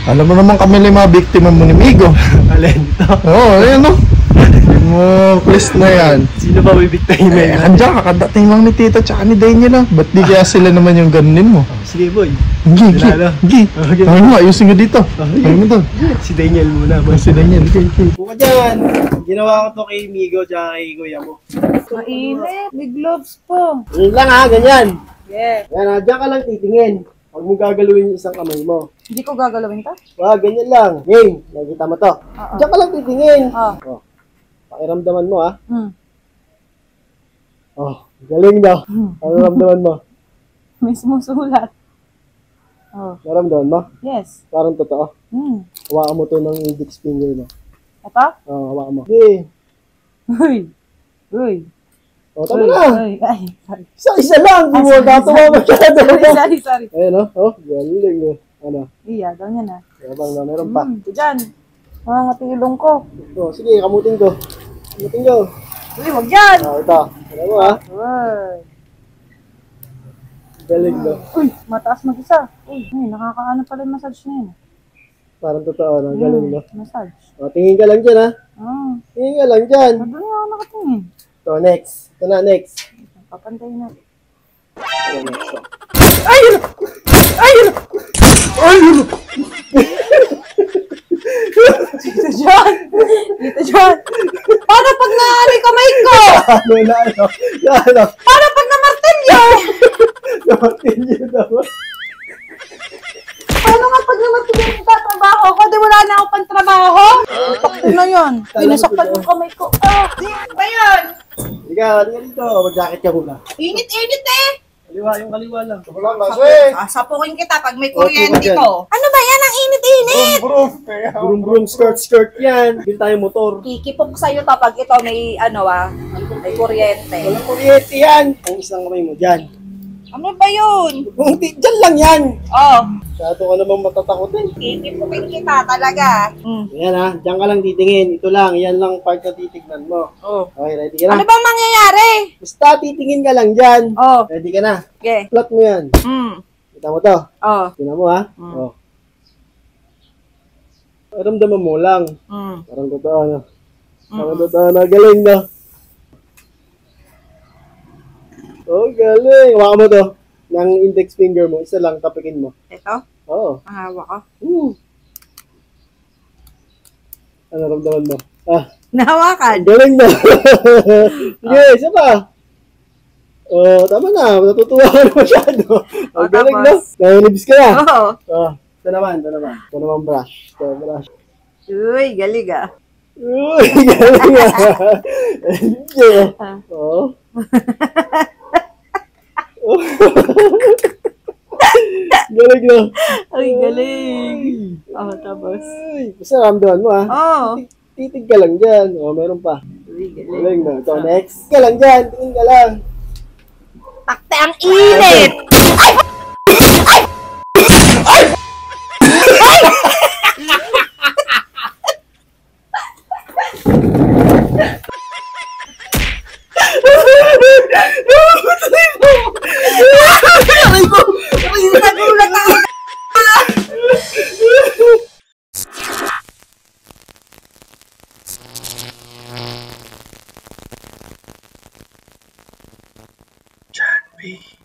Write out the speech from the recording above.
Alam mo naman kami lang mga biktima mo ni Migo. Alin ito? Oo, ayan o. Hindi mo, please na yan. Sino ba bibigtahin na yun? Andiyan, kakadating lang ni Tita tsaka ni Daniel lang. Ba't di kaya sila naman yung ganunin mo? Sige boy. Hindi. Okay. Ano mo, ayusin ko dito. Okay. Ayun mo to. Si Daniel muna boy. Si Daniel. Okay. Buka dyan. Ginawa ko to kay Migo tsaka kay Kuya mo. Mainit. May gloves po. Yun lang ha, ganyan. Yeah. Yan ha, dyan ka lang titingin. Huwag mo gagalawin yung isang kamay mo. Hindi ko gagalawin to? Wag, ganyan lang. Game, nakikita mo to. Oo. Diyan ka lang titingin. Oh. Oh. Pakiramdaman mo ha. Hmm. Oh, galing daw. Pakiramdaman mo. May sumusulat. Oh. Naramdaman mo? Yes. Parang totoo. Hmm. Hawakan mo to ng index finger mo. Ito? Oh, hawakan mo. Okay. Uy. Uy. Oh, tama na. Uy. Ay, sorry. Isa lang. Hindi mo sorry, natuwa masyado. Sorry. Ayun oh. Oh, galing oh. Ano? Iya, daw niya na. Habang na meron pa. Ito dyan. Mga ilong ko. Oh, sige, kamutin ko. Kamutin ko. Uy, wag dyan. Oh, ito. Alam mo ha. Uy. Galing no. Uy, mataas mag-isa. Uy, nakakaano pala yung massage na yun. Parang totoo no. Galing no. Massage. Oh, tingin ka lang dyan ha. Oh. Tingin ka lang dyan. Doon nga ako nakatingin. So, next. Ito na, next. Papantayin natin. Ito, next. Oh. Dito John! Dito John! Paano pag naano yung kamay ko? Ano na, ano? Na, ano? Paano pag namartilyo? Namatin niyo naman. Paano nga pag namartilyo yung tatrabaho ko? Di wala na ako pang trabaho? Takbo na yun. Pinasaktan yung kamay ko. Ah! Ba yan? Ika, halika dito. Mag-jacket ka muna. Init-init eh! Kaliwa, yung kaliwa lang. Wala kasi. Sasapukin kita pag may kuryente kuryente ko. Ano ba yan? Ang init-init! Brum-brum, skirt yan. Bili tayo motor. Kikipok sa'yo to pag ito may may kuryente. Walang kuryente yan. Ang isang kamay mo dyan. Ano ba yun? Dyan lang yan. Oh, Masyado ka namang matatakotin. kikipukin kita talaga. Yan ha, dyan ka lang titingin. Ito lang, yan lang part na titignan mo. Oh. Okay, ready ka na? Ano bang mangyayari? Basta titingin ka lang dyan. Oh, Ready ka na? okay. Plot mo yan. Kita mo to. Oh. Tingnan mo ha. Oh. Ramdaman mo lang. Parang totoo na. Parang totoo na. Galing na. Oh, galing. Hawakan mo to. Ng index finger mo. Isa lang, tapikin mo. Ito, Oo. mahawa ko. Ano ramdaman mo? Ah, Nahawakan? galing na. Sige, isa pa. Oh, tama na. Natutuwa ka na masyado. Oh, galing na. tapos? Nanginibis ka na. Oo. Oh, ito naman, ito naman. Ito naman brush. Ito, brush. Uy, galig ah. Uy, galing na. Enjoy. Oh. Galing na. Ay, galing. Oh, tapos? Ay, basta ramdaman mo ha. Oh. Titig ka lang dyan. Oh, meron pa. Uy, galing. Galing na. Ito, next. Ka lang dyan. Tingin ka lang. Takte ang init! Nagulat ako. John B.